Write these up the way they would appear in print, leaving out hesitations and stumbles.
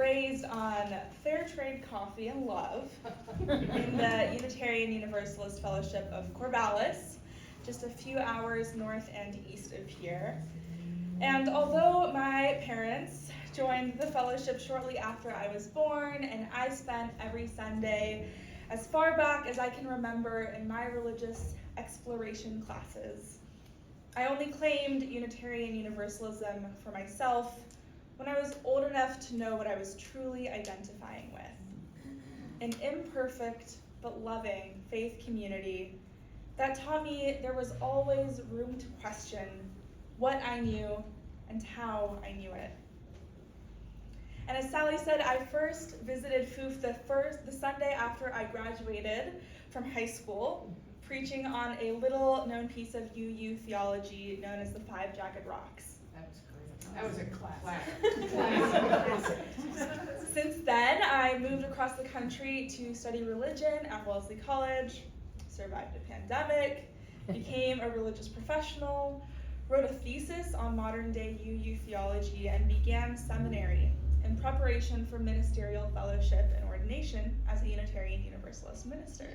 raised on fair trade coffee and love in the Unitarian Universalist Fellowship of Corvallis, just a few hours north and east of here. And although my parents joined the fellowship shortly after I was born, and I spent every Sunday as far back as I can remember in my religious exploration classes, I only claimed Unitarian Universalism for myself when I was old enough to know what I was truly identifying with. An imperfect but loving faith community that taught me there was always room to question what I knew and how I knew it. And as Sally said, I first visited FUUF the Sunday after I graduated from high school, preaching on a little-known piece of UU theology known as the Five Jagged Rocks. That was a classic. Since then, I moved across the country to study religion at Wellesley College, survived a pandemic, became a religious professional, wrote a thesis on modern-day UU theology, and began seminary in preparation for ministerial fellowship and ordination as a Unitarian Universalist minister.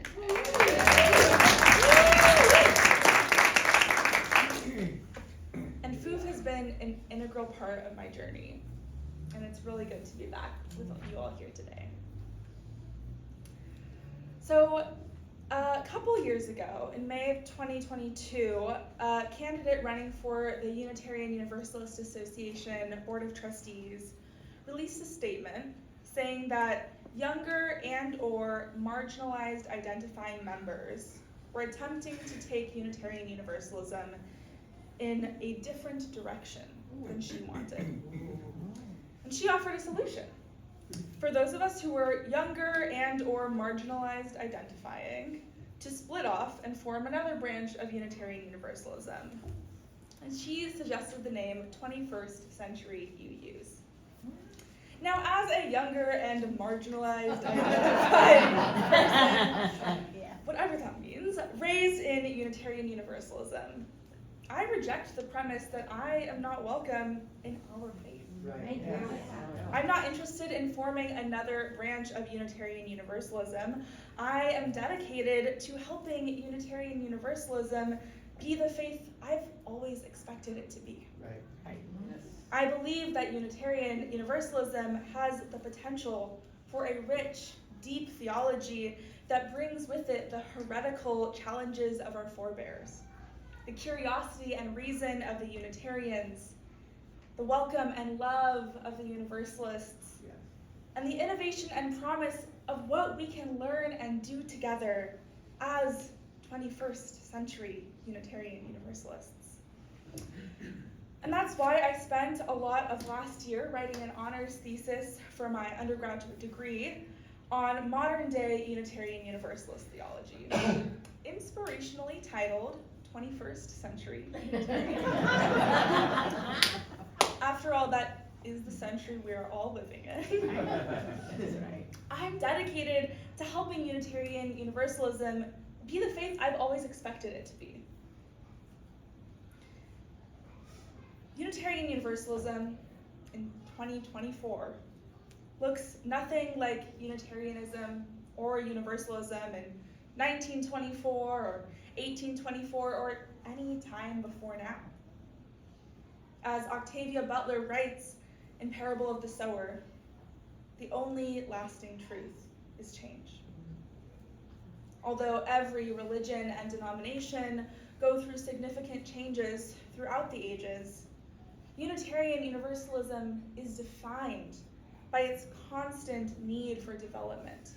And FUUF has been an integral part of my journey, and it's really good to be back with you all here today. So, a couple years ago, in May of 2022, a candidate running for the Unitarian Universalist Association Board of Trustees released a statement saying that younger and/or marginalized identifying members were attempting to take Unitarian Universalism in a different direction than she wanted. And she offered a solution. For those of us who were younger and/or marginalized identifying, to split off and form another branch of Unitarian Universalism. And she suggested the name 21st Century UUs. Now, as a younger and marginalized identified person, whatever that means, raised in Unitarian Universalism, I reject the premise that I am not welcome in our faith. Right. Yeah. I'm not interested in forming another branch of Unitarian Universalism. I am dedicated to helping Unitarian Universalism be the faith I've always expected it to be. Right. Yes. I believe that Unitarian Universalism has the potential for a rich, deep theology that brings with it the heretical challenges of our forebears, the curiosity and reason of the Unitarians, the welcome and love of the Universalists, Yes. and the innovation and promise of what we can learn and do together as 21st century Unitarian Universalists. And that's why I spent a lot of last year writing an honors thesis for my undergraduate degree on modern-day Unitarian Universalist theology, inspirationally titled 21st Century Unitarian. After all, that is the century we are all living in. That's right. I'm dedicated to helping Unitarian Universalism be the faith I've always expected it to be. Unitarian Universalism in 2024 looks nothing like Unitarianism or Universalism in 1924 or 1824 or any time before now. As Octavia Butler writes in Parable of the Sower, the only lasting truth is change. Although every religion and denomination go through significant changes throughout the ages, Unitarian Universalism is defined by its constant need for development.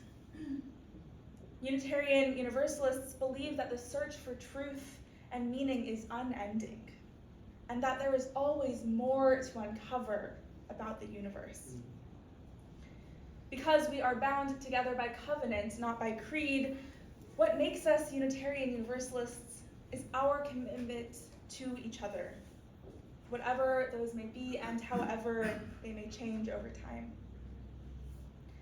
Unitarian Universalists believe that the search for truth and meaning is unending, and that there is always more to uncover about the universe. Because we are bound together by covenant, not by creed, what makes us Unitarian Universalists is our commitment to each other, whatever those may be and however they may change over time.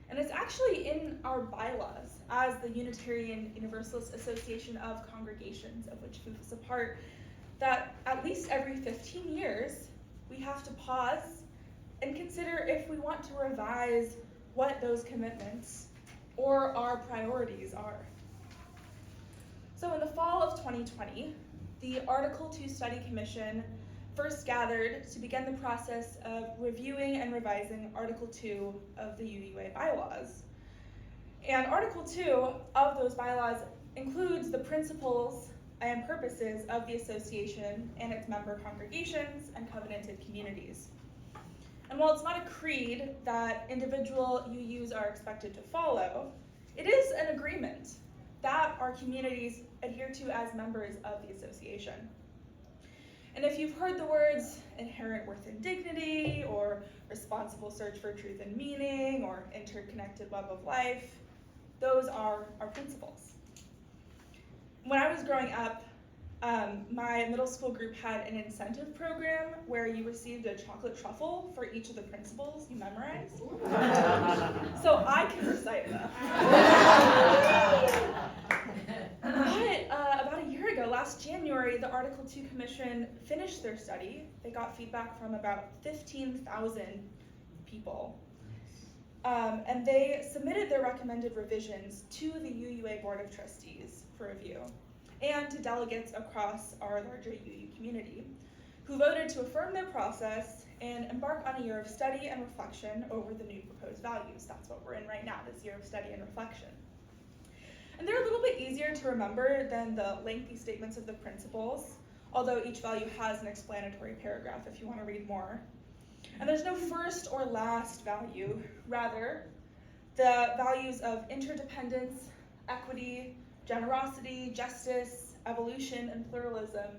And it's actually in our bylaws as the Unitarian Universalist Association of Congregations, of which FUUF is a part, that at least every 15 years, we have to pause and consider if we want to revise what those commitments or our priorities are. So in the fall of 2020, the Article 2 Study Commission first gathered to begin the process of reviewing and revising Article 2 of the UUA bylaws. And Article 2 of those bylaws includes the principles and purposes of the association and its member congregations and covenanted communities. And while it's not a creed that individual UUs are expected to follow, it is an agreement that our communities adhere to as members of the association. And if you've heard the words inherent worth and dignity, or responsible search for truth and meaning, or interconnected web of life, those are our principles. When I was growing up, my middle school group had an incentive program where you received a chocolate truffle for each of the principles you memorized. So I can recite them. But about a year ago, last January, the Article 2 Commission finished their study. They got feedback from about 15,000 people. And they submitted their recommended revisions to the UUA Board of Trustees for review, and to delegates across our larger UU community, who voted to affirm their process and embark on a year of study and reflection over the new proposed values. That's what we're in right now, this year of study and reflection. And they're a little bit easier to remember than the lengthy statements of the principles, although each value has an explanatory paragraph if you want to read more. And there's no first or last value. Rather, the values of interdependence, equity, generosity, justice, evolution, and pluralism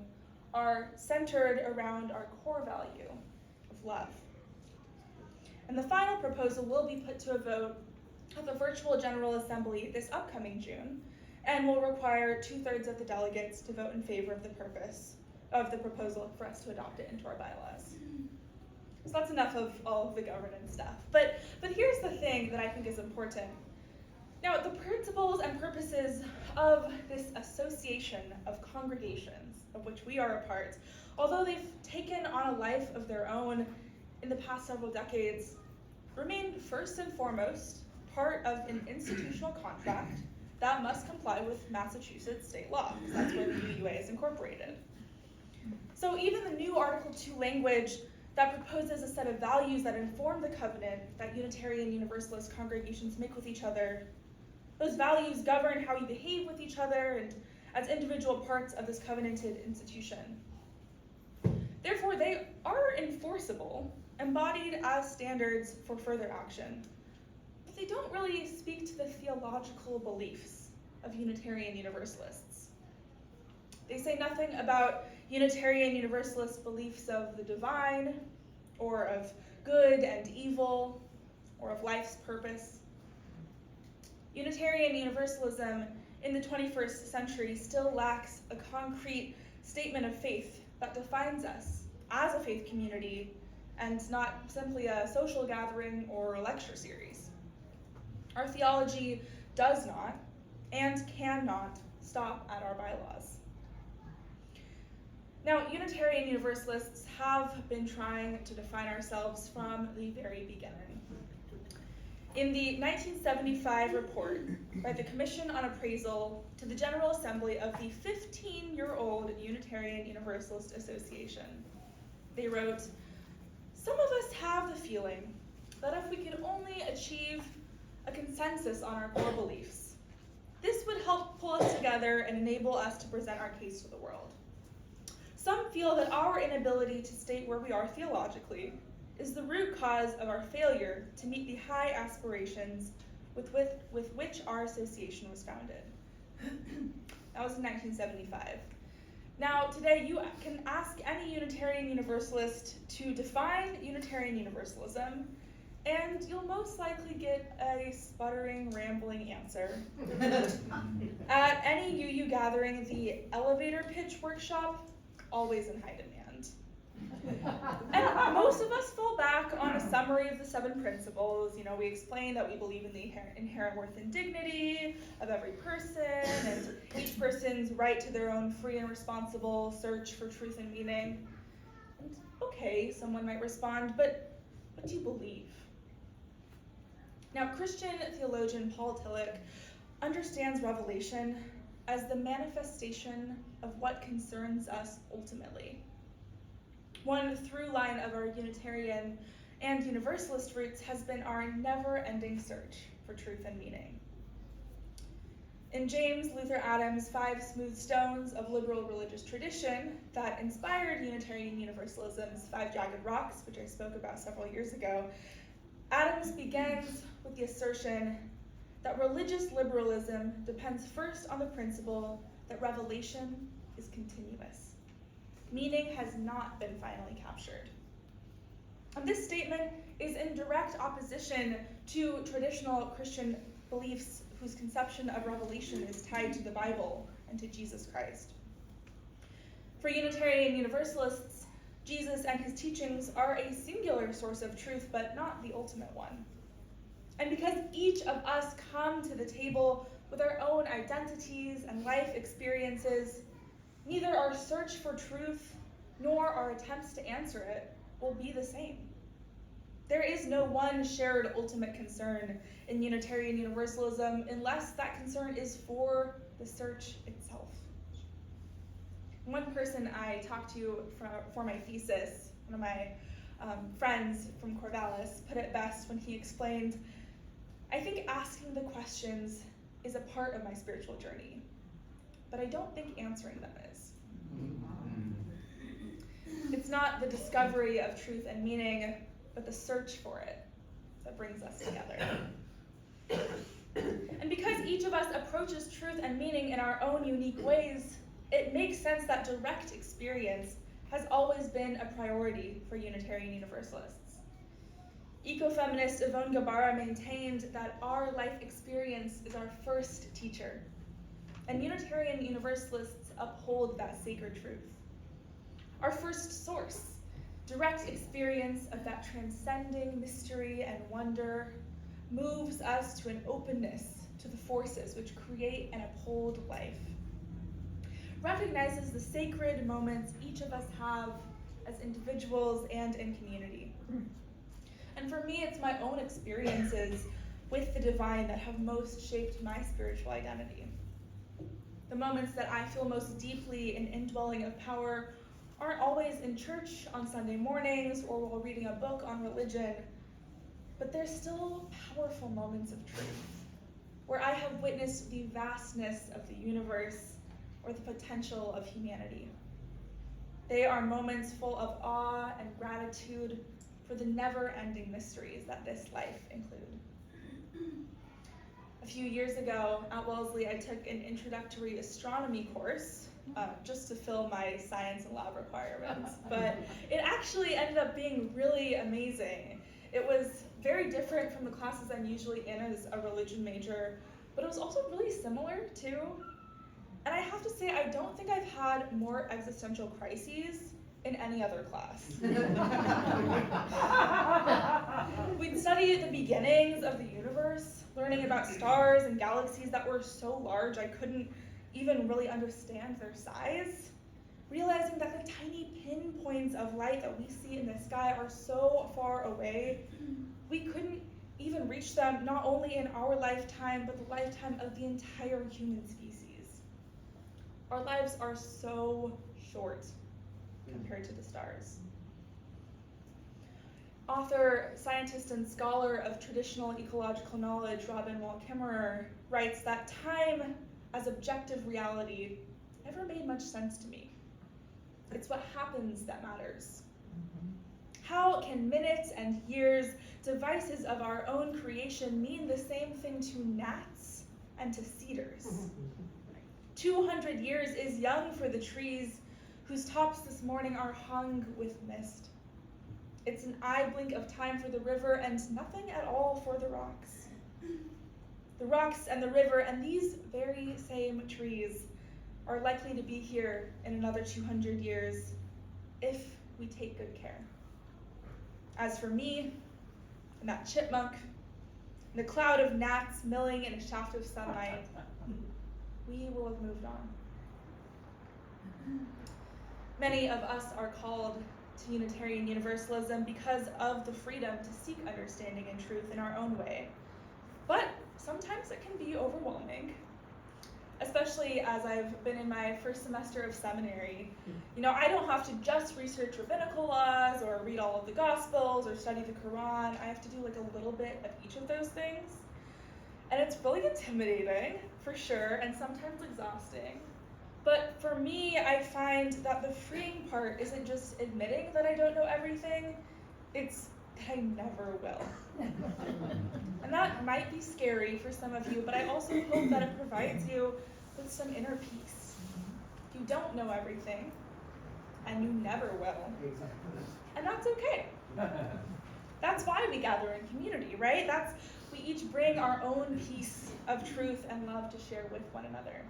are centered around our core value of love. And the final proposal will be put to a vote at the virtual General Assembly this upcoming June, and will require 2/3 of the delegates to vote in favor of the purpose of the proposal for us to adopt it into our bylaws. So that's enough of all of the governance stuff. But here's the thing that I think is important. Now, the principles and purposes of this association of congregations, of which we are a part, although they've taken on a life of their own in the past several decades, remain first and foremost part of an institutional contract that must comply with Massachusetts state law, because that's where the UUA is incorporated. So even the new Article 2 language that proposes a set of values that inform the covenant that Unitarian Universalist congregations make with each other, those values govern how we behave with each other and as individual parts of this covenanted institution. Therefore, they are enforceable, embodied as standards for further action. But they don't really speak to the theological beliefs of Unitarian Universalists. They say nothing about Unitarian Universalist beliefs of the divine, or of good and evil, or of life's purpose. Unitarian Universalism in the 21st century still lacks a concrete statement of faith that defines us as a faith community, and not simply a social gathering or a lecture series. Our theology does not and cannot stop at our bylaws. Now, Unitarian Universalists have been trying to define ourselves from the very beginning. In the 1975 report by the Commission on Appraisal to the General Assembly of the 15-year-old Unitarian Universalist Association, they wrote, "Some of us have the feeling that if we could only achieve a consensus on our core beliefs, this would help pull us together and enable us to present our case to the world. Some feel that our inability to state where we are theologically is the root cause of our failure to meet the high aspirations with which our association was founded." That was in 1975. Now, today you can ask any Unitarian Universalist to define Unitarian Universalism, and you'll most likely get a sputtering, rambling answer. At any UU gathering, the elevator pitch workshop, always in high demand. And most of us fall back on a summary of the 7 principles. You know, we explain that we believe in the inherent worth and dignity of every person, and each person's right to their own free and responsible search for truth and meaning. And okay, someone might respond, but what do you believe? Now, Christian theologian Paul Tillich understands revelation as the manifestation of what concerns us ultimately. One through line of our Unitarian and Universalist roots has been our never-ending search for truth and meaning. In James Luther Adams' 5 Smooth Stones of Liberal Religious Tradition that inspired Unitarian Universalism's 5 Jagged Rocks, which I spoke about several years ago, Adams begins with the assertion that religious liberalism depends first on the principle that revelation is continuous. Meaning has not been finally captured. And this statement is in direct opposition to traditional Christian beliefs whose conception of revelation is tied to the Bible and to Jesus Christ. For Unitarian Universalists, Jesus and his teachings are a singular source of truth, but not the ultimate one. And because each of us come to the table with our own identities and life experiences, neither our search for truth nor our attempts to answer it will be the same. There is no one shared ultimate concern in Unitarian Universalism unless that concern is for the search itself. One person I talked to for my thesis, one of my friends from Corvallis, put it best when he explained, "I think asking the questions is a part of my spiritual journey, but I don't think answering them is." It's not the discovery of truth and meaning, but the search for it that brings us together. And because each of us approaches truth and meaning in our own unique ways, it makes sense that direct experience has always been a priority for Unitarian Universalists. Ecofeminist Yvonne Gabarra maintained that our life experience is our first teacher, and Unitarian Universalists uphold that sacred truth. Our first source, direct experience of that transcending mystery and wonder, moves us to an openness to the forces which create and uphold life, recognizes the sacred moments each of us have as individuals and in community. And for me, it's my own experiences with the divine that have most shaped my spiritual identity. The moments that I feel most deeply an indwelling of power aren't always in church on Sunday mornings or while reading a book on religion, but they're still powerful moments of truth, where I have witnessed the vastness of the universe or the potential of humanity. They are moments full of awe and gratitude for the never-ending mysteries that this life include. A few years ago at Wellesley, I took an introductory astronomy course just to fill my science and lab requirements, but it actually ended up being really amazing. It was very different from the classes I'm usually in as a religion major, but it was also really similar too. And I have to say, I don't think I've had more existential crises in any other class. We'd study the beginnings of the universe, learning about stars and galaxies that were so large I couldn't even really understand their size, realizing that the tiny pinpoints of light that we see in the sky are so far away, we couldn't even reach them not only in our lifetime, but the lifetime of the entire human species. Our lives are so short compared to the stars. Author, scientist, and scholar of traditional ecological knowledge, Robin Wall Kimmerer, writes that time as objective reality never made much sense to me. It's what happens that matters. How can minutes and years, devices of our own creation, mean the same thing to gnats and to cedars? 200 years is young for the trees whose tops this morning are hung with mist. It's an eye blink of time for the river and nothing at all for the rocks. The rocks and the river and these very same trees are likely to be here in another 200 years if we take good care. As for me, and that chipmunk, and the cloud of gnats milling in a shaft of sunlight, we will have moved on. Many of us are called to Unitarian Universalism because of the freedom to seek understanding and truth in our own way. But sometimes it can be overwhelming, especially as I've been in my first semester of seminary. I don't have to just research rabbinical laws or read all of the Gospels or study the Quran. I have to do like a little bit of each of those things. And it's really intimidating, for sure, and sometimes exhausting. But for me, I find that the freeing part isn't just admitting that I don't know everything, it's that I never will. And that might be scary for some of you, but I also hope that it provides you with some inner peace. You don't know everything, and you never will. And that's okay. That's why we gather in community, right? We each bring our own piece of truth and love to share with one another.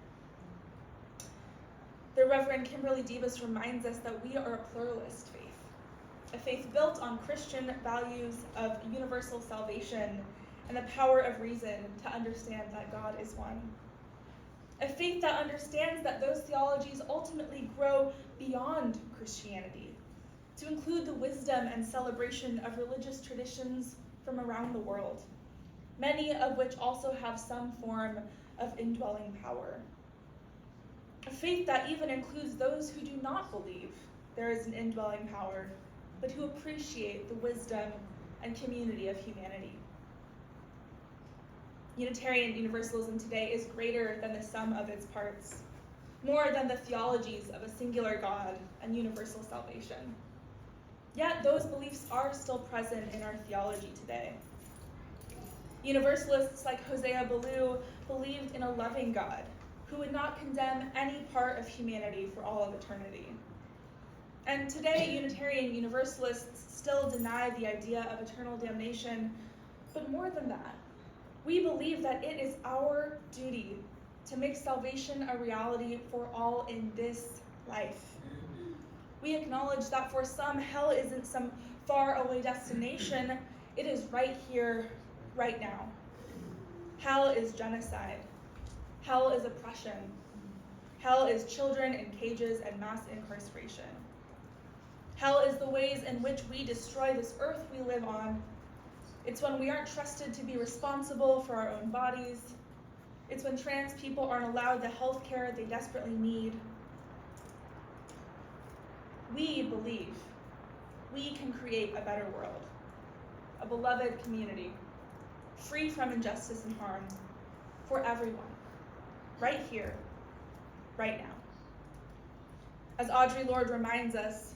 The Reverend Kimberly Debus reminds us that we are a pluralist faith, a faith built on Christian values of universal salvation and the power of reason to understand that God is one. A faith that understands that those theologies ultimately grow beyond Christianity, to include the wisdom and celebration of religious traditions from around the world, many of which also have some form of indwelling power. A faith that even includes those who do not believe there is an indwelling power, but who appreciate the wisdom and community of humanity. Unitarian Universalism today is greater than the sum of its parts, more than the theologies of a singular God and universal salvation. Yet those beliefs are still present in our theology today. Universalists like Hosea Ballou believed in a loving God who would not condemn any part of humanity for all of eternity. And today, Unitarian Universalists still deny the idea of eternal damnation, but more than that, we believe that it is our duty to make salvation a reality for all in this life. We acknowledge that for some, hell isn't some far-away destination, it is right here, right now. Hell is genocide. Hell is oppression. Hell is children in cages and mass incarceration. Hell is the ways in which we destroy this earth we live on. It's when we aren't trusted to be responsible for our own bodies. It's when trans people aren't allowed the health care they desperately need. We believe we can create a better world, a beloved community, free from injustice and harm, for everyone, right here, right now. As Audre Lorde reminds us,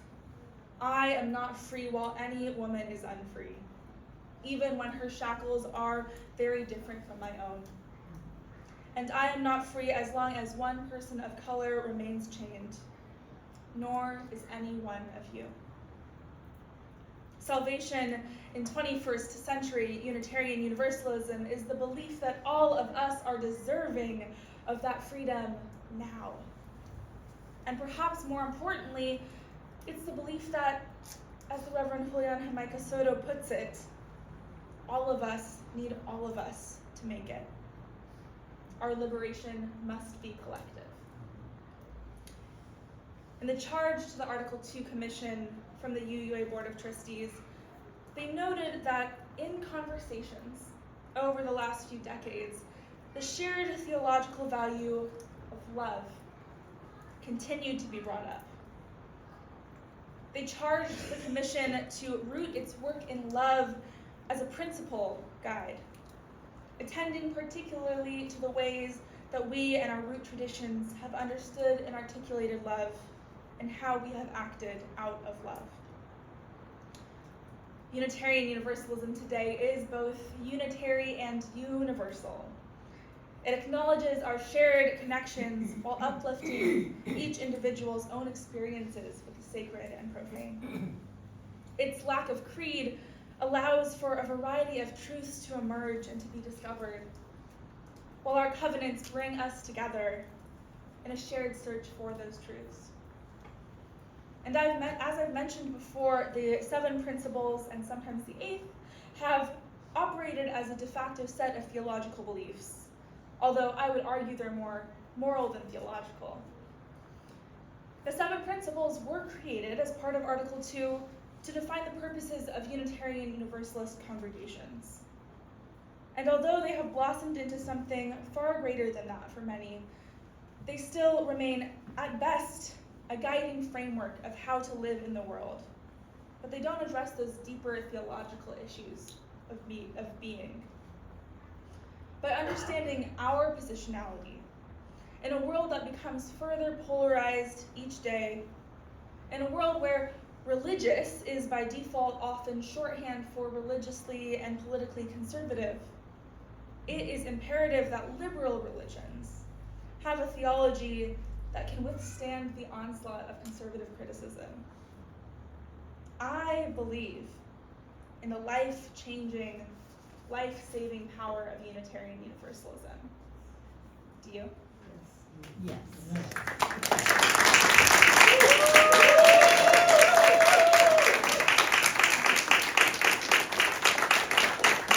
I am not free while any woman is unfree, even when her shackles are very different from my own. And I am not free as long as one person of color remains chained, nor is any one of you. Salvation in 21st century Unitarian Universalism is the belief that all of us are deserving of that freedom now. And perhaps more importantly, it's the belief that, as the Reverend Julian Jamaica Soto puts it, all of us need all of us to make it. Our liberation must be collective. In the charge to the Article 2 Commission from the UUA Board of Trustees, they noted that in conversations over the last few decades, the shared theological value of love continued to be brought up. They charged the Commission to root its work in love as a principal guide, attending particularly to the ways that we and our root traditions have understood and articulated love, and how we have acted out of love. Unitarian Universalism today is both unitary and universal. It acknowledges our shared connections while uplifting each individual's own experiences with the sacred and profane. Its lack of creed allows for a variety of truths to emerge and to be discovered, while our covenants bring us together in a shared search for those truths. And as I've mentioned before, the 7 principles, and sometimes the 8th, have operated as a de facto set of theological beliefs, although I would argue they're more moral than theological. The 7 principles were created as part of Article 2 to define the purposes of Unitarian Universalist congregations. And although they have blossomed into something far greater than that for many, they still remain, at best, a guiding framework of how to live in the world. But they don't address those deeper theological issues of being. By understanding our positionality, in a world that becomes further polarized each day, in a world where religious is by default often shorthand for religiously and politically conservative, it is imperative that liberal religions have a theology that can withstand the onslaught of conservative criticism. I believe in the life-changing, life-saving power of Unitarian Universalism. Do you? Yes.